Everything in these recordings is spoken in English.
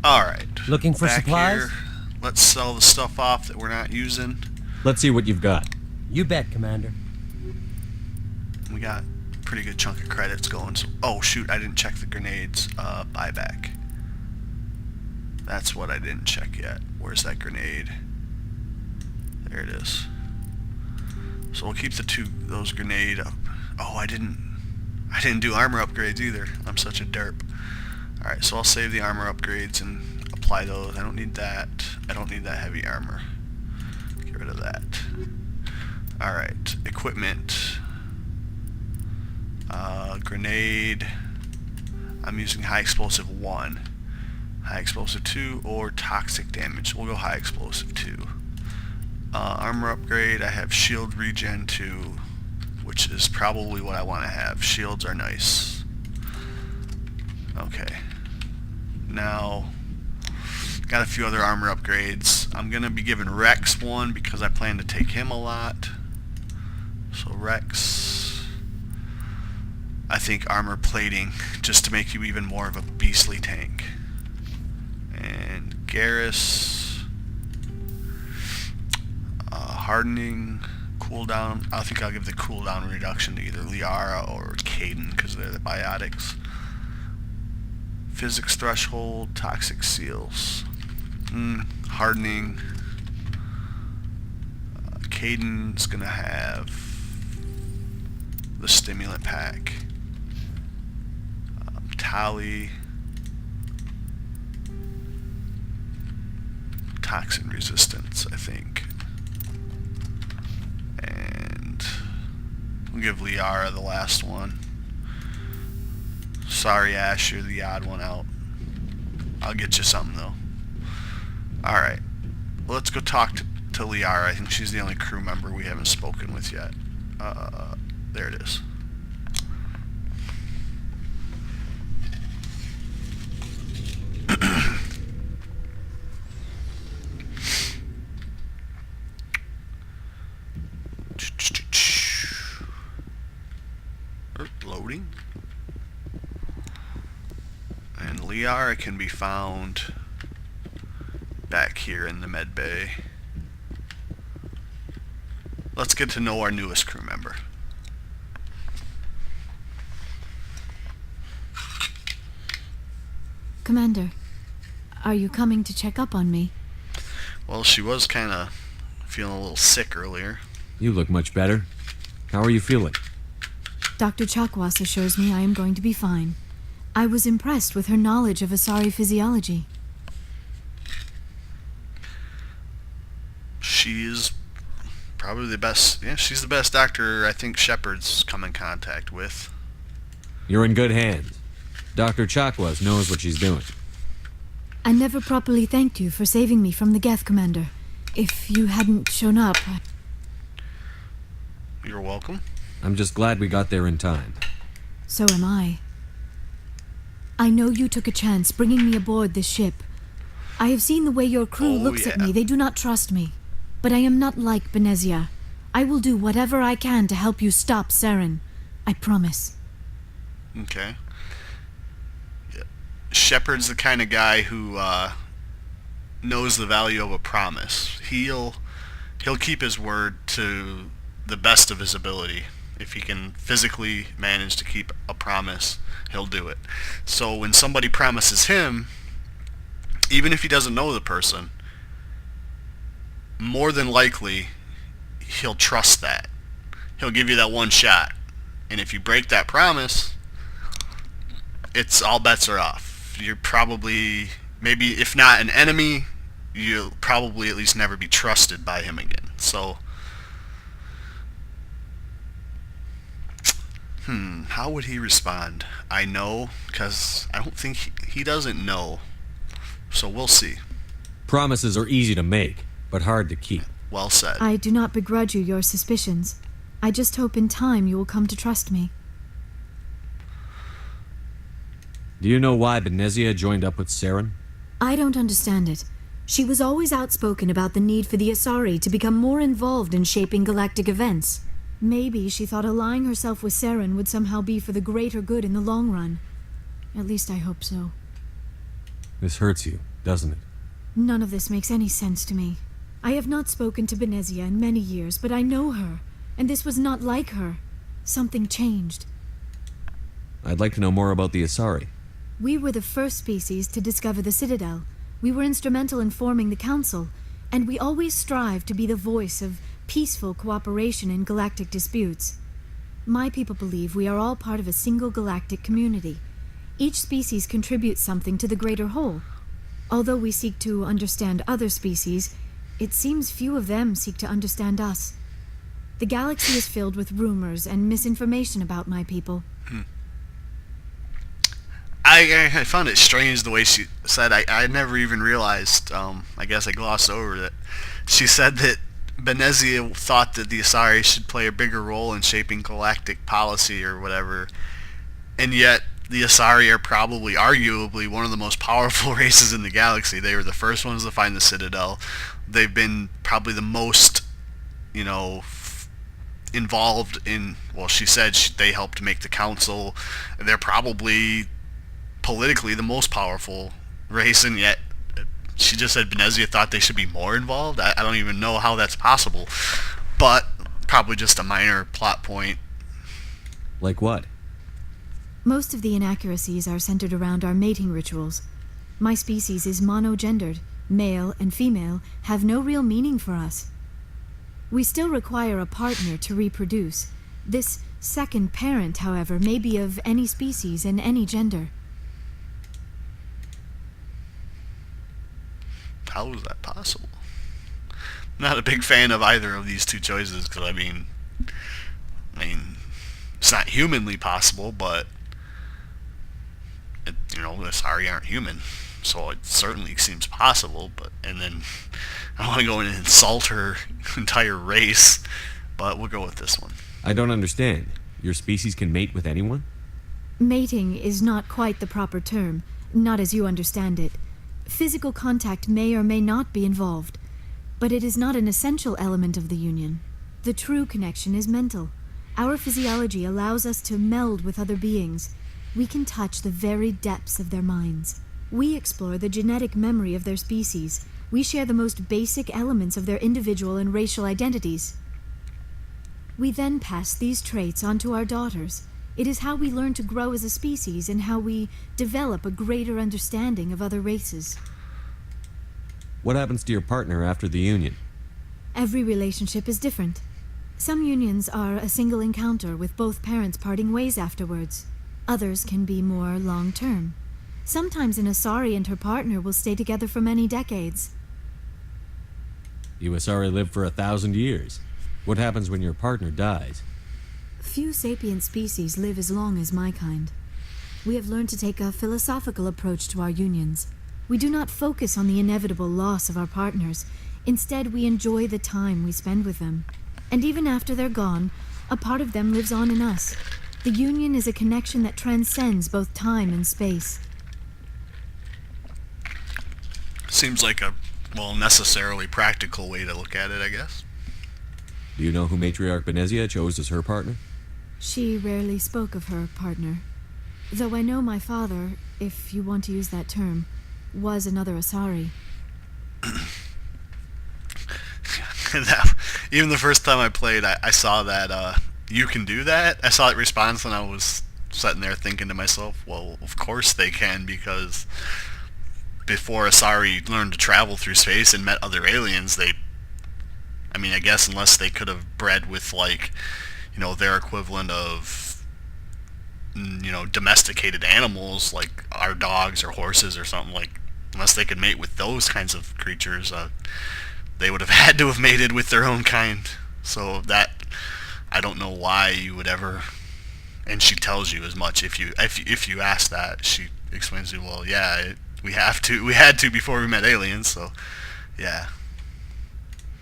Alright. Looking for Back supplies? here. Let's sell the stuff off that we're not using. Let's see what you've got. You bet, Commander. We got a pretty good chunk of credits going. So, oh shoot, I didn't check the grenades buyback. That's what I didn't check yet. Where's that grenade? There it is. So we'll keep those grenade up. Oh, I didn't do armor upgrades either. I'm such a derp. Alright, so I'll save the armor upgrades and apply those. I don't need that. I don't need that heavy armor. Get rid of that. Alright, equipment. Grenade. I'm using high explosive 1. High explosive 2 or toxic damage. We'll go high explosive 2. Armor upgrade, I have shield regen 2, which is probably what I want to have. Shields are nice. Okay. Now, got a few other armor upgrades. I'm going to be giving Rex one because I plan to take him a lot. So Rex, I think armor plating, just to make you even more of a beastly tank. And Garrus, hardening, cooldown. I think I'll give the cooldown reduction to either Liara or Caden because they're the biotics. Physics threshold, toxic seals. Hardening. Caden's gonna have the stimulant pack. Tally. Toxin resistance, I think. And we'll give Liara the last one. Sorry, Ash, you're the odd one out. I'll get you something, though. Alright. Let's go talk to Liara. I think she's the only crew member we haven't spoken with yet. There it is. Loading. And Liara can be found back here in the med bay. Let's get to know our newest crew member. Commander, are you coming to check up on me? Well, she was kind of feeling a little sick earlier. You look much better. How are you feeling? Dr. Chakwas assures me I am going to be fine. I was impressed with her knowledge of Asari physiology. She is probably the best. Yeah, she's the best doctor I think Shepard's come in contact with. You're in good hands. Dr. Chakwas knows what she's doing. I never properly thanked you for saving me from the Geth, Commander. If you hadn't shown up... You're welcome. I'm just glad we got there in time. So am I. I know you took a chance bringing me aboard this ship. I have seen the way your crew looks at me. They do not trust me. But I am not like Benezia. I will do whatever I can to help you stop Saren. I promise. Okay. Yeah. Shepard's the kind of guy who knows the value of a promise. He'll keep his word to the best of his ability. If he can physically manage to keep a promise, he'll do it. So when somebody promises him, even if he doesn't know the person, more than likely he'll trust that. He'll give you that one shot. And if you break that promise, it's all bets are off. You're probably, maybe if not an enemy, you'll probably at least never be trusted by him again. So how would he respond? I know, because I don't think he doesn't know. So we'll see. Promises are easy to make, but hard to keep. Well said. I do not begrudge you your suspicions. I just hope in time you will come to trust me. Do you know why Benezia joined up with Saren? I don't understand it. She was always outspoken about the need for the Asari to become more involved in shaping galactic events. Maybe she thought allying herself with Saren would somehow be for the greater good in the long run. At least I hope so. This hurts you. doesn't it? None of this makes any sense to me. I have not spoken to Benezia in many years, but I know her, and this was not like her. Something changed. I'd like to know more about the Asari. We were the first species to discover the Citadel. We were instrumental in forming the Council, and we always strive to be the voice of peaceful cooperation in galactic disputes. My people believe we are all part of a single galactic community. Each species contributes something to the greater whole. Although we seek to understand other species, it seems few of them seek to understand us. The galaxy is filled with rumors and misinformation about my people. I found it strange the way she said. I never even realized, I guess I glossed over that. She said that Benezia thought that the Asari should play a bigger role in shaping galactic policy or whatever, and yet the Asari are probably, arguably, one of the most powerful races in the galaxy. They were the first ones to find the Citadel. They've been probably the most, involved in, well, she said they helped make the Council. They're probably politically the most powerful race, and yet she just said Benezia thought they should be more involved. I don't even know how that's possible, but probably just a minor plot point. Like what? Most of the inaccuracies are centered around our mating rituals. My species is monogendered. Male and female have no real meaning for us. We still require a partner to reproduce. This second parent, however, may be of any species and any gender. How is that possible? Not a big fan of either of these two choices, because I mean, it's not humanly possible, but the Asari aren't human, so it certainly seems possible. And then I don't want to go in and insult her entire race, but we'll go with this one. I don't understand. Your species can mate with anyone? Mating is not quite the proper term, not as you understand it. Physical contact may or may not be involved, but it is not an essential element of the union. The true connection is mental. Our physiology allows us to meld with other beings. We can touch the very depths of their minds. We explore the genetic memory of their species. We share the most basic elements of their individual and racial identities. We then pass these traits on to our daughters. It is how we learn to grow as a species and how we develop a greater understanding of other races. What happens to your partner after the union? Every relationship is different. Some unions are a single encounter with both parents parting ways afterwards. Others can be more long-term. Sometimes an Asari and her partner will stay together for many decades. You Asari live for 1,000 years. What happens when your partner dies? Few sapient species live as long as my kind. We have learned to take a philosophical approach to our unions. We do not focus on the inevitable loss of our partners. Instead, we enjoy the time we spend with them. And even after they're gone, a part of them lives on in us. The union is a connection that transcends both time and space. Seems like a, necessarily practical way to look at it, I guess. Do you know who Matriarch Benezia chose as her partner? She rarely spoke of her partner. Though I know my father, if you want to use that term, was another Asari. Even the first time I played, I saw that you can do that. I saw it response and I was sitting there thinking to myself, well, of course they can, because before Asari learned to travel through space and met other aliens, I guess unless they could have bred with, their equivalent of, domesticated animals, like our dogs or horses or something, unless they could mate with those kinds of creatures, they would have had to have mated with their own kind. So that, I don't know why you would ever, and she tells you as much if you ask that. She explains to you, well, yeah, we had to before we met aliens, so, yeah.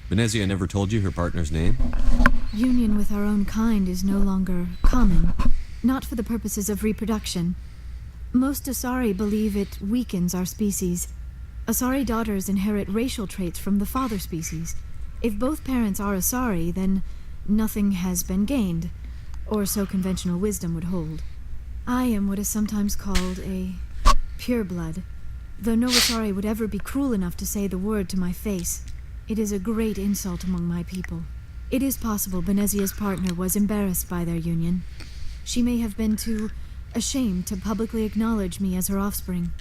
Benezia never told you her partner's name? Union with our own kind is no longer common, not for the purposes of reproduction. Most Asari believe it weakens our species. Asari daughters inherit racial traits from the father species. If both parents are Asari, then nothing has been gained, or so conventional wisdom would hold. I am what is sometimes called a pureblood. Though no Asari would ever be cruel enough to say the word to my face, it is a great insult among my people. It is possible Benezia's partner was embarrassed by their union. She may have been too ashamed to publicly acknowledge me as her offspring.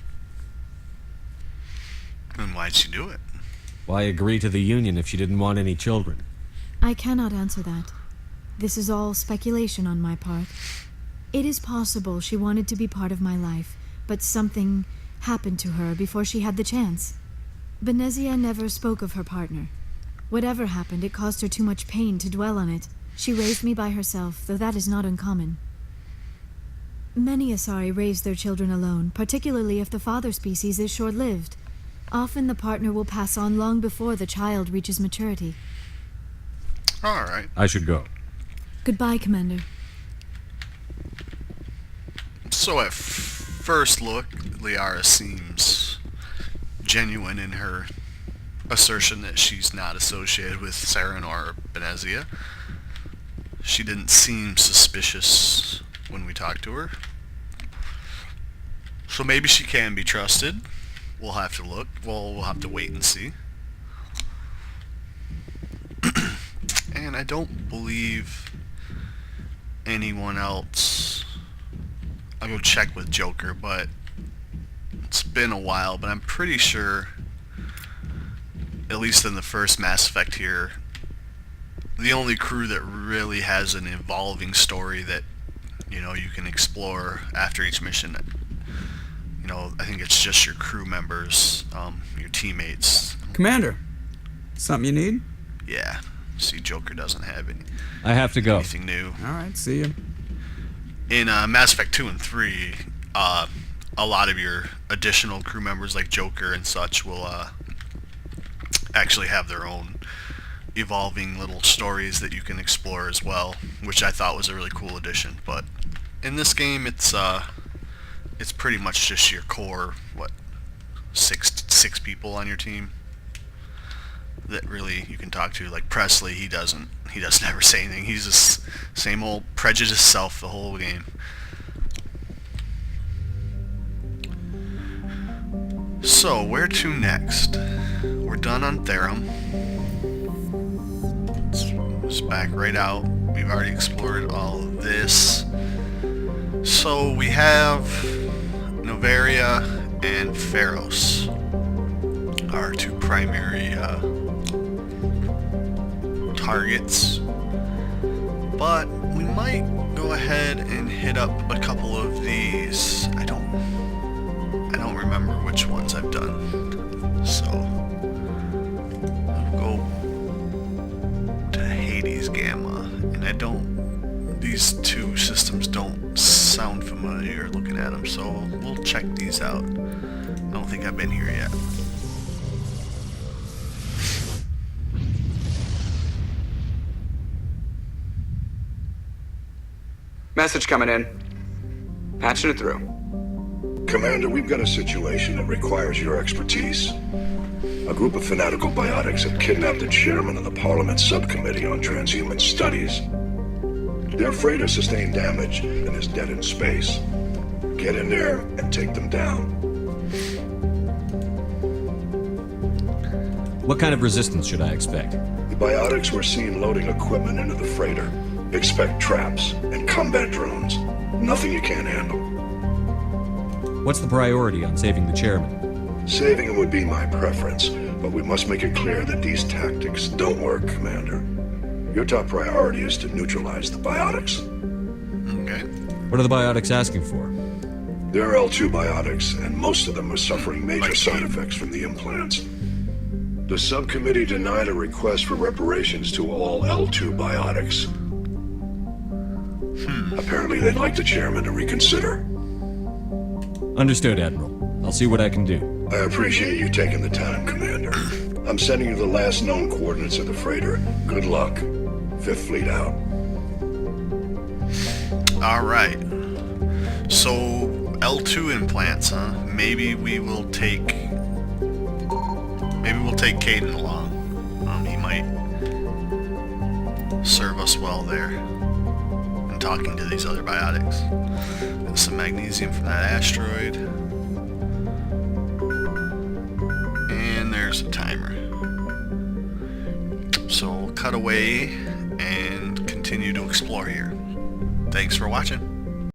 Then why'd she do it? Why agree to the union if she didn't want any children? I cannot answer that. This is all speculation on my part. It is possible she wanted to be part of my life, but something happened to her before she had the chance. Benezia never spoke of her partner. Whatever happened, it caused her too much pain to dwell on it. She raised me by herself, though that is not uncommon. Many Asari raise their children alone, particularly if the father species is short-lived. Often the partner will pass on long before the child reaches maturity. All right. I should go. Goodbye, Commander. So at first look, Liara seems genuine in her assertion that she's not associated with Saren or Benezia. She didn't seem suspicious when we talked to her. So maybe she can be trusted. We'll have to look. We'll have to wait and see. And I don't believe anyone else. I'll go check with Joker, but it's been a while, but I'm pretty sure, at least in the first Mass Effect here, the only crew that really has an evolving story that, you know, you can explore after each mission, you know, I think it's just your crew members, your teammates. Commander, something you need? Yeah. See, Joker doesn't have I have to go. anything new. All right, see you. In Mass Effect 2 and 3, a lot of your additional crew members like Joker and such will actually have their own evolving little stories that you can explore as well, which I thought was a really cool addition. But in this game, it's pretty much just your core, six people on your team that really you can talk to. Like Presley, he doesn't ever say anything. He's just same old prejudiced self the whole game. So where to next? We're done on Therum. Let's back right out. We've already explored all of this. So we have Novaria and Pharos, our two primary targets, but we might go ahead and hit up a couple of these. I don't remember which ones I've done, so I'll go to Hades Gamma, and these two systems don't sound familiar looking at them, so we'll check these out. I don't think I've been here yet. Message coming in. Patching it through. Commander, we've got a situation that requires your expertise. A group of fanatical biotics have kidnapped the chairman of the Parliament Subcommittee on Transhuman Studies. Their freighter sustained damage and is dead in space. Get in there and take them down. What kind of resistance should I expect? The biotics were seen loading equipment into the freighter. Expect traps and combat drones. Nothing you can't handle. What's the priority on saving the chairman? Saving him would be my preference, but we must make it clear that these tactics don't work, Commander. Your top priority is to neutralize the biotics. Okay. What are the biotics asking for? They're L2 biotics, and most of them are suffering major side effects from the implants. The subcommittee denied a request for reparations to all L2 biotics. Apparently they'd like the chairman to reconsider. Understood, Admiral. I'll see what I can do. I appreciate you taking the time, Commander. I'm sending you the last known coordinates of the freighter. Good luck. Fifth Fleet out. Alright. So, L2 implants, huh? Maybe we'll take Caden along. He might serve us well there. And talking to these other biotics. Got some magnesium from that asteroid. there's a timer. So we'll cut away and continue to explore here. Thanks for watching.